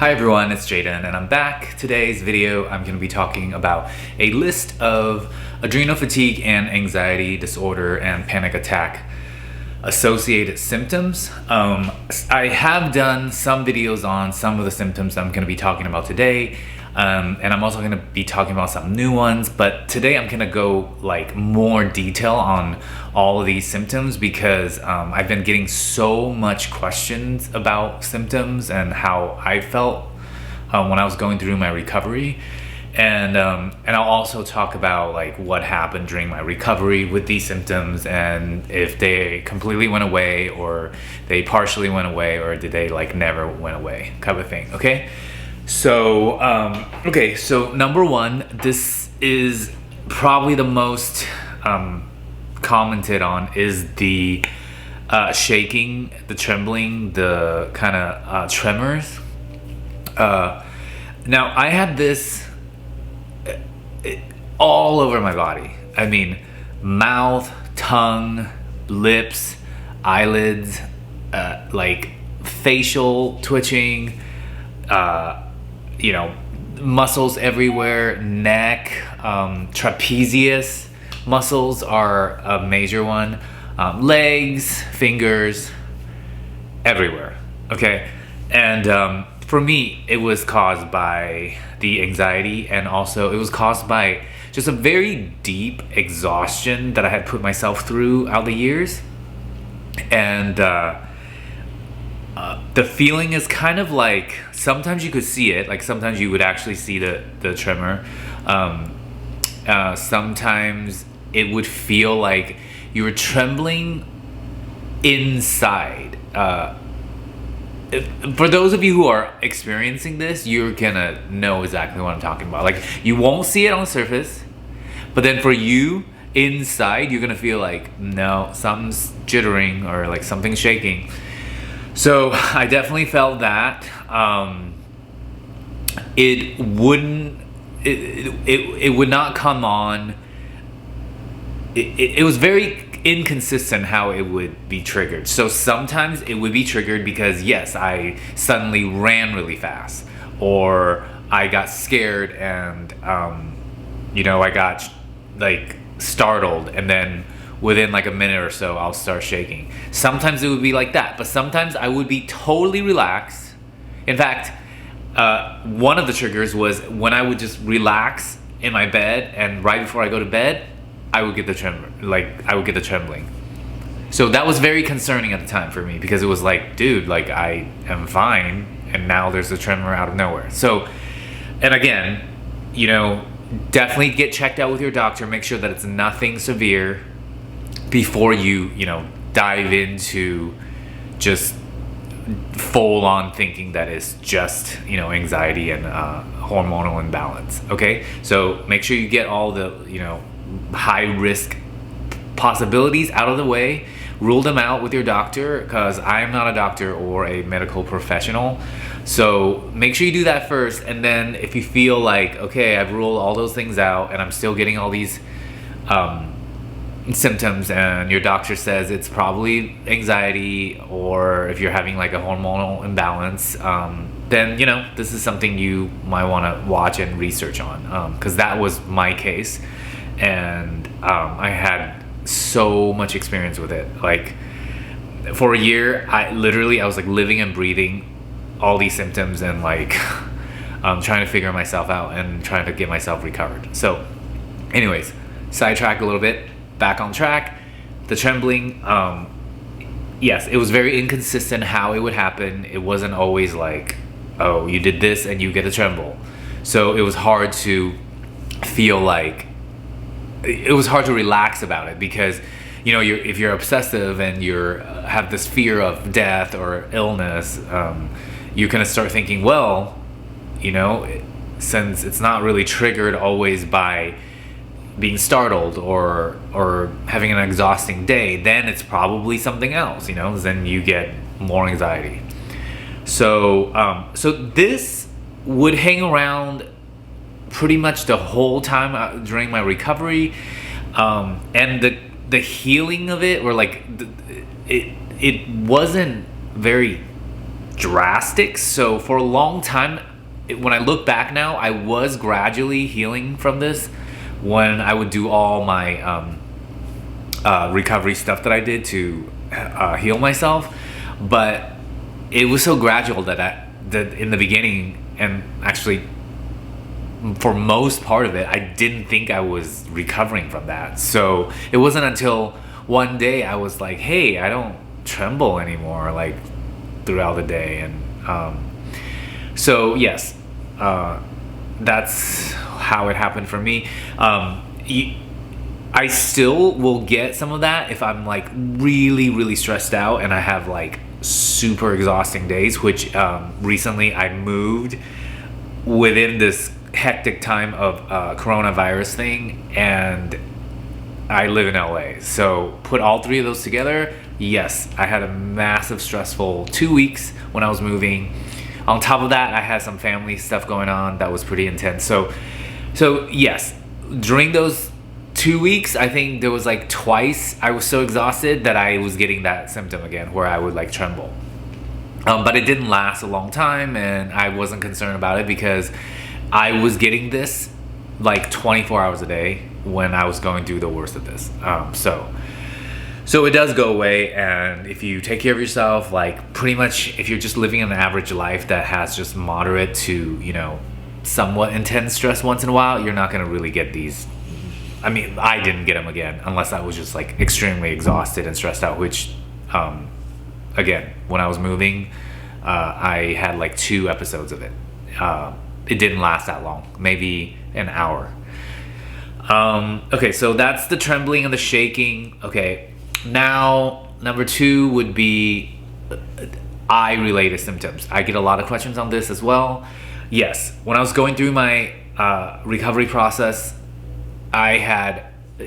Hi everyone, it's Jaden and I'm back. Today's video I'm going to be talking about a list of adrenal fatigue and anxiety disorder and panic attack associated symptoms. I have done some videos on some of the symptoms I'm going to be talking about today, and I'm also going to be talking about some new ones, but today I'm going to go like more detail on all of these symptoms because I've been getting so much questions about symptoms and how I felt when I was going through my recovery. And I'll also talk about like what happened during my recovery with these symptoms and if they completely went away or they partially went away or did they like never went away kind of thing. Okay, so so number one, this is probably the most commented on, is the shaking, the trembling, the kind of tremors. Now I had this all over my body. I mean, mouth, tongue, lips, eyelids, like facial twitching, muscles everywhere, neck, trapezius muscles are a major one, legs, fingers, everywhere. Okay, and for me, it was caused by the anxiety, and also it was caused by just a very deep exhaustion that I had put myself through out the years. And the feeling is kind of like, sometimes you could see it, like sometimes you would actually see the tremor. Sometimes it would feel like you were trembling inside. For those of you who are experiencing this, you're gonna know exactly what I'm talking about. Like, you won't see it on the surface, but then for you inside, you're gonna feel like, no, something's jittering or like something's shaking. So I definitely felt that. It would not come on. It was very inconsistent how it would be triggered. So sometimes it would be triggered because, yes, I suddenly ran really fast, or I got scared and I got like startled, and then within like a minute or so I'll start shaking. Sometimes it would be like that, but sometimes I would be totally relaxed. In fact, one of the triggers was when I would just relax in my bed, and right before I go to bed I would get the tremor, like I would get the trembling. So that was very concerning at the time for me, because it was like, dude, like I am fine, and now there's a tremor out of nowhere. So, and again, definitely get checked out with your doctor. Make sure that it's nothing severe before you, dive into just full on thinking that it's just, anxiety and hormonal imbalance. Okay, so make sure you get all the, high risk possibilities out of the way. Rule them out with your doctor, because I am not a doctor or a medical professional. So make sure you do that first, and then if you feel like, okay, I've ruled all those things out and I'm still getting all these symptoms, and your doctor says it's probably anxiety, or if you're having like a hormonal imbalance, then this is something you might want to watch and research on, because that was my case. And I had so much experience with it. Like, for a year, I was like living and breathing all these symptoms, and like trying to figure myself out and trying to get myself recovered. So anyways, sidetrack a little bit, back on track. The trembling, yes, it was very inconsistent how it would happen. It wasn't always like, oh, you did this and you get a tremble. So it was hard to feel like, it was hard to relax about it, because if you're obsessive and you have this fear of death or illness, you kind of start thinking, well, since it's not really triggered always by being startled or having an exhausting day, then it's probably something else. Then you get more anxiety. So this would hang around pretty much the whole time during my recovery, and the healing of it, or like it wasn't very drastic. So for a long time, when I look back now, I was gradually healing from this when I would do all my recovery stuff that I did to heal myself. But it was so gradual that in the beginning, and actually for most part of it, I didn't think I was recovering from that. So it wasn't until one day I was like, hey, I don't tremble anymore, like throughout the day. And so yes, that's how it happened for me. I still will get some of that if I'm like really, really stressed out and I have like super exhausting days, which recently I moved within this hectic time of coronavirus thing, and I live in LA. So put all three of those together, yes, I had a massive stressful 2 weeks when I was moving. On top of that, I had some family stuff going on that was pretty intense. So yes, during those 2 weeks, I think there was like twice I was so exhausted that I was getting that symptom again where I would like tremble. But it didn't last a long time, and I wasn't concerned about it because I was getting this like 24 hours a day when I was going through the worst of this. So it does go away, and if you take care of yourself, like pretty much if you're just living an average life that has just moderate to, you know, somewhat intense stress once in a while, you're not going to really get these. I mean, I didn't get them again unless I was just like extremely exhausted and stressed out, which again, when I was moving, I had like 2 episodes of it. It didn't last that long, maybe an hour. Okay, so that's the trembling and the shaking. Okay, now number 2 would be eye-related symptoms. I get a lot of questions on this as well. Yes, when I was going through my recovery process, I had,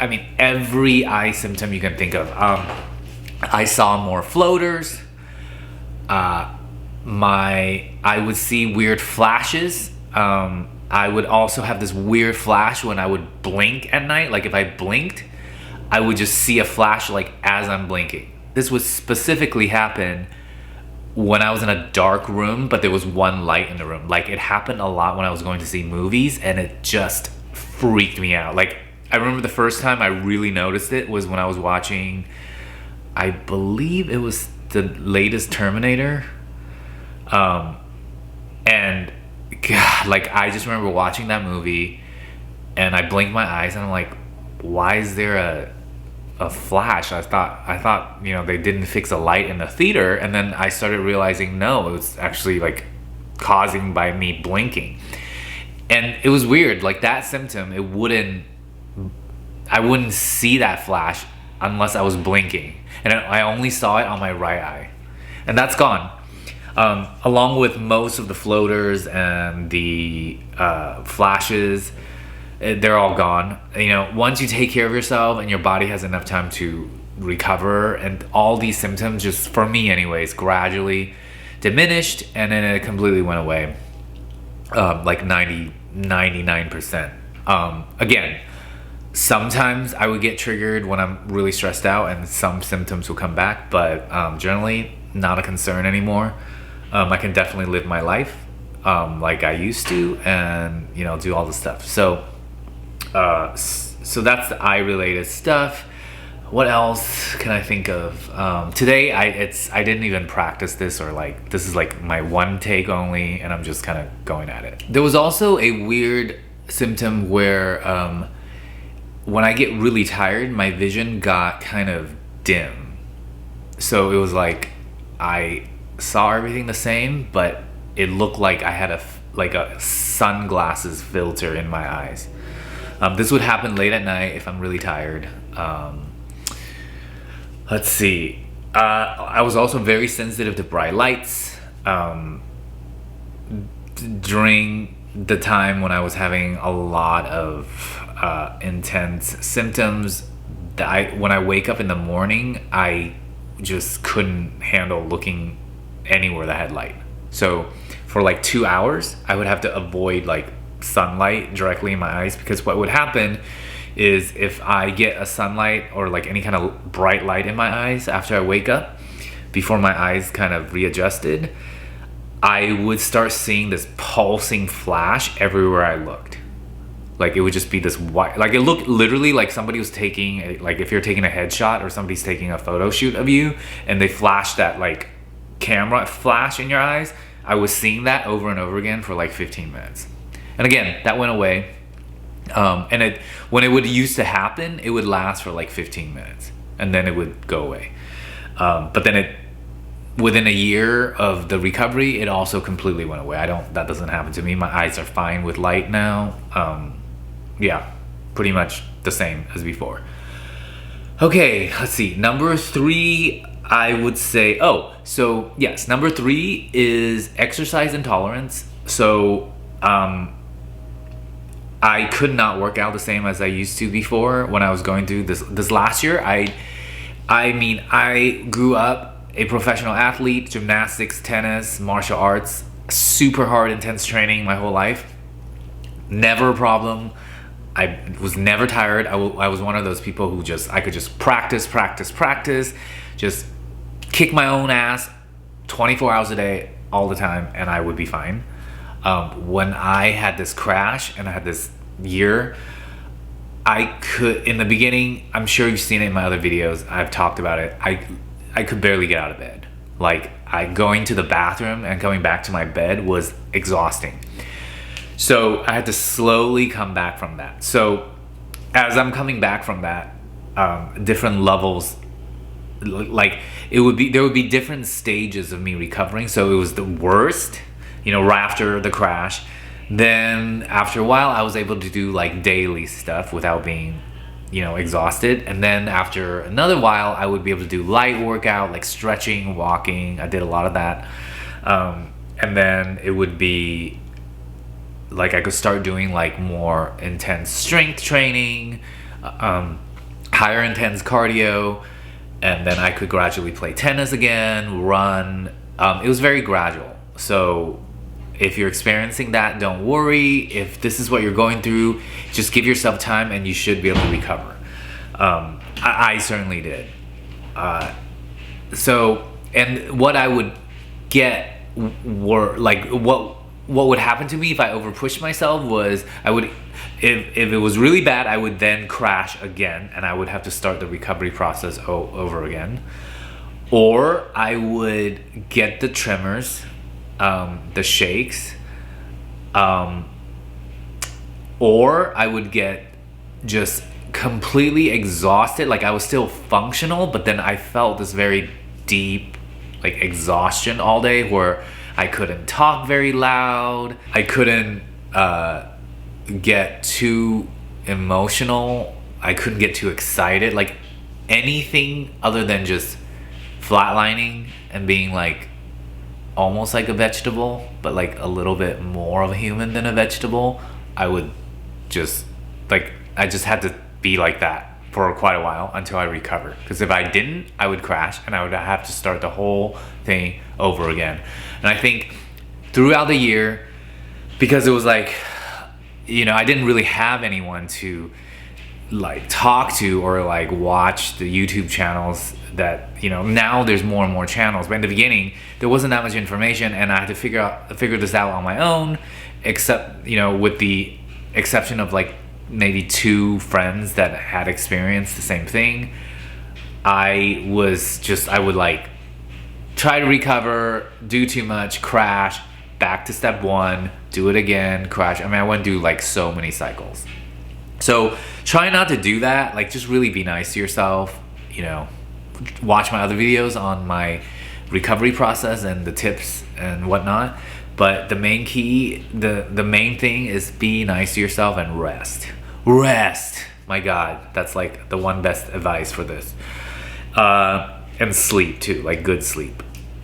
I mean, every eye symptom you can think of. I saw more floaters. I would see weird flashes. I would also have this weird flash when I would blink at night. Like if I blinked, I would just see a flash like as I'm blinking. This would specifically happen when I was in a dark room, but there was one light in the room. Like it happened a lot when I was going to see movies, and it just freaked me out. Like I remember the first time I really noticed it was when I was watching, I believe it was the latest Terminator. And God, like I just remember watching that movie and I blinked my eyes and I'm like, why is there a flash? I thought, you know, they didn't fix a light in the theater, and then I started realizing no, it was actually like causing by me blinking. And it was weird, like that symptom, I wouldn't see that flash unless I was blinking. And I only saw it on my right eye. And that's gone. Along with most of the floaters and the flashes, they're all gone. You know, once you take care of yourself and your body has enough time to recover, and all these symptoms, just for me anyways, gradually diminished, and then it completely went away. Like 99%. Again, sometimes I would get triggered when I'm really stressed out and some symptoms will come back, but generally not a concern anymore. I can definitely live my life like I used to, and you know, do all the stuff. So that's the eye related stuff. What else can I think of? Today I didn't even practice this, or like this is like my one take only, and I'm just kind of going at it. There was also a weird symptom where when I get really tired, my vision got kind of dim. So it was like I saw everything the same, but it looked like I had a sunglasses filter in my eyes. This would happen late at night if I'm really tired. Let's see. I was also very sensitive to bright lights. During the time when I was having a lot of intense symptoms, when I wake up in the morning, I just couldn't handle looking anywhere that had light. So for like 2 hours, I would have to avoid like sunlight directly in my eyes, because what would happen is if I get a sunlight or like any kind of bright light in my eyes after I wake up, before my eyes kind of readjusted, I would start seeing this pulsing flash everywhere I looked. Like it would just be this white, like it looked literally like somebody was taking, like if you're taking a headshot or somebody's taking a photo shoot of you and they flash that like camera flash in your eyes. I was seeing that over and over again for like 15 minutes. And again, that went away. And when it would used to happen, it would last for like 15 minutes and then it would go away. But then within a year of the recovery, it also completely went away. That doesn't happen to me. My eyes are fine with light now. Yeah, pretty much the same as before. Okay, let's see. Number 3, I would say, so yes, number 3 is exercise intolerance. So, I could not work out the same as I used to before when I was going through this last year. I mean, I grew up a professional athlete, gymnastics, tennis, martial arts, super hard, intense training my whole life. Never a problem. I was never tired. I was one of those people who I could just practice, just kick my own ass 24 hours a day, all the time, and I would be fine. When I had this crash and I had this year, in the beginning, I'm sure you've seen it in my other videos, I've talked about it, I could barely get out of bed. Like, going to the bathroom and coming back to my bed was exhausting. So I had to slowly come back from that. So as I'm coming back from that, different levels, like there would be different stages of me recovering. So it was the worst, right after the crash. Then after a while, I was able to do like daily stuff without being, exhausted. And then after another while, I would be able to do light workout, like stretching, walking. I did a lot of that. And then it would be like I could start doing like more intense strength training, higher intense cardio, and then I could gradually play tennis again, run. It was very gradual. So if you're experiencing that, don't worry. If this is what you're going through, just give yourself time and you should be able to recover. I certainly did. And what I would get were like, what would happen to me if I overpushed myself was if it was really bad, I would then crash again and I would have to start the recovery process over again. Or I would get the tremors, the shakes, or I would get just completely exhausted. Like I was still functional, but then I felt this very deep like exhaustion all day where I couldn't talk very loud. I couldn't get too emotional. I couldn't get too excited. Like anything other than just flatlining and being like almost like a vegetable, but like a little bit more of a human than a vegetable. I just had to be like that for quite a while until I recovered. Because if I didn't, I would crash and I would have to start the whole thing over again. And I think throughout the year, because it was like, I didn't really have anyone to like talk to or like watch the YouTube channels that, now there's more and more channels. But in the beginning, there wasn't that much information and I had to figure this out on my own, except, with the exception of like maybe 2 friends that had experienced the same thing. I would like try to recover, do too much, crash, back to step 1, do it again, crash. I mean, I went through like so many cycles. So try not to do that. Like just really be nice to yourself, watch my other videos on my recovery process and the tips and whatnot. But the main key, the main thing is be nice to yourself and rest. Rest. My God, that's like the one best advice for this. And sleep too, like good sleep.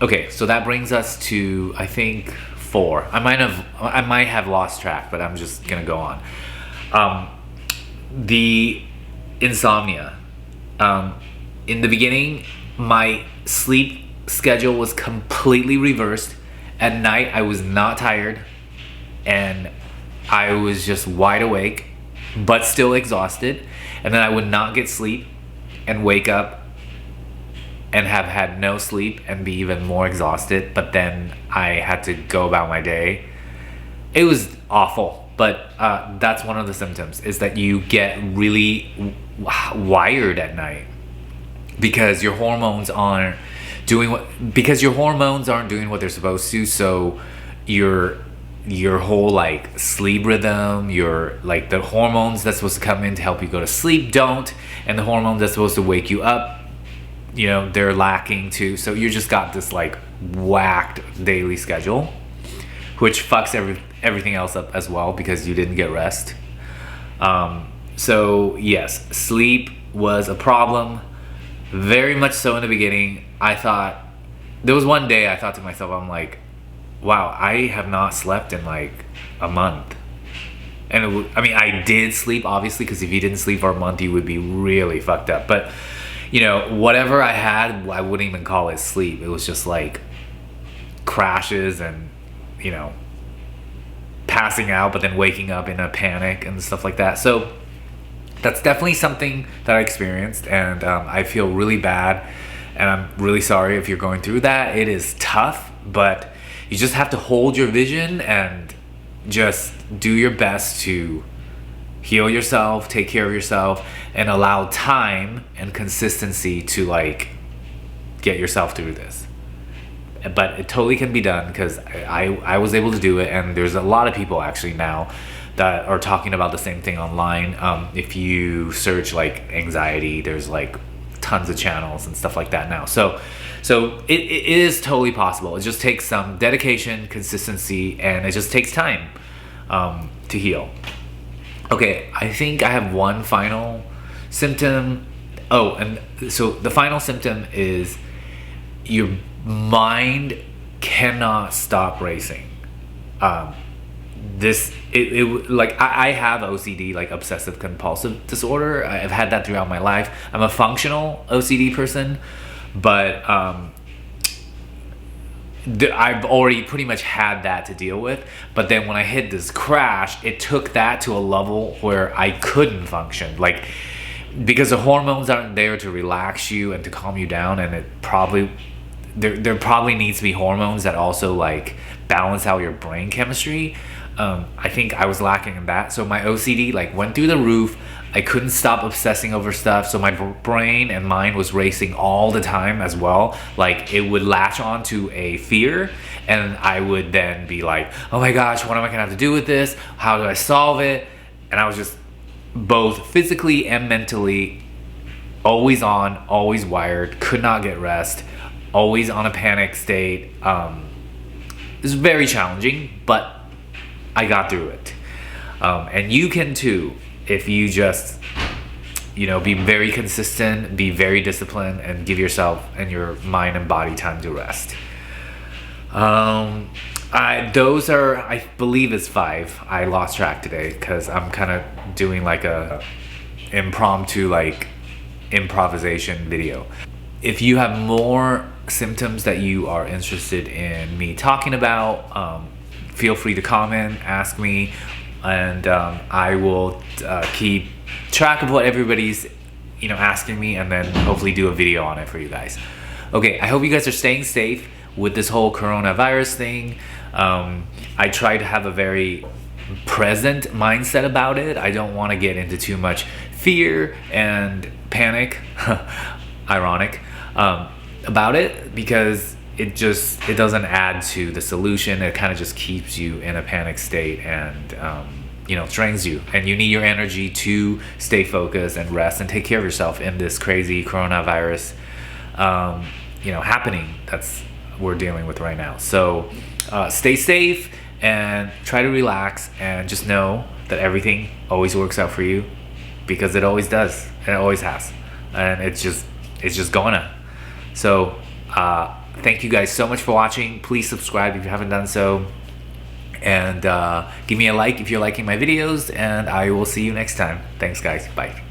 Okay, so that brings us to, I think, 4. I might have lost track, but I'm just gonna go on. The insomnia. In the beginning, my sleep schedule was completely reversed. At night, I was not tired, and I was just wide awake, but still exhausted. And then I would not get sleep and wake up and have had no sleep and be even more exhausted, but then I had to go about my day. It was awful, but that's one of the symptoms, is that you get really wired at night because your hormones aren't doing what they're supposed to. So your whole like sleep rhythm, your like the hormones that's supposed to come in to help you go to sleep don't, and the hormones that's supposed to wake you up, they're lacking too. So you just got this like whacked daily schedule, which fucks everything else up as well because you didn't get rest. So yes, sleep was a problem, very much so in the beginning. There was one day I thought to myself, I'm like, wow, I have not slept in like a month. And I did sleep, obviously, because if you didn't sleep for a month, you would be really fucked up. But, whatever I had, I wouldn't even call it sleep. It was just like crashes and, passing out, but then waking up in a panic and stuff like that. So that's definitely something that I experienced, and I feel really bad. And I'm really sorry if you're going through that. It is tough, but you just have to hold your vision and just do your best to heal yourself, take care of yourself, and allow time and consistency to like get yourself through this. But it totally can be done, because I was able to do it, and there's a lot of people actually now that are talking about the same thing online. If you search like anxiety, there's like tons of channels and stuff like that now. So it is totally possible. It just takes some dedication, consistency, and it just takes time to heal. Okay, I think I have one final symptom. Oh, and so the final symptom is your mind cannot stop racing. I have OCD, like obsessive compulsive disorder. I've had that throughout my life. I'm a functional OCD person, but I've already pretty much had that to deal with. But then when I hit this crash, it took that to a level where I couldn't function, like, because the hormones aren't there to relax you and to calm you down, and there probably needs to be hormones that also like balance out your brain chemistry. I think I was lacking in that. So my OCD like went through the roof. I couldn't stop obsessing over stuff. So my brain and mind was racing all the time as well. Like it would latch on to a fear, and I would then be like, oh my gosh, what am I gonna have to do with this? How do I solve it? And I was just both physically and mentally always on, always wired, could not get rest, always on a panic state. It was very challenging, but I got through it. And you can too, if you just, be very consistent, be very disciplined, and give yourself and your mind and body time to rest. Those are, I believe, is 5. I lost track today because I'm kind of doing like a impromptu, like improvisation video. If you have more symptoms that you are interested in me talking about, feel free to comment, ask me, and I will keep track of what everybody's asking me, and then hopefully do a video on it for you guys. Okay, I hope you guys are staying safe with this whole coronavirus thing. I try to have a very present mindset about it. I don't want to get into too much fear and panic, ironic, about it, because it doesn't add to the solution. It kind of just keeps you in a panic state and drains you, and you need your energy to stay focused and rest and take care of yourself in this crazy coronavirus happening that's we're dealing with right now. So stay safe and try to relax, and just know that everything always works out for you, because it always does, and it always has, and it's just gonna. So thank you guys so much for watching. Please subscribe if you haven't done so, and give me a like if you're liking my videos, and I will see you next time. Thanks guys, bye.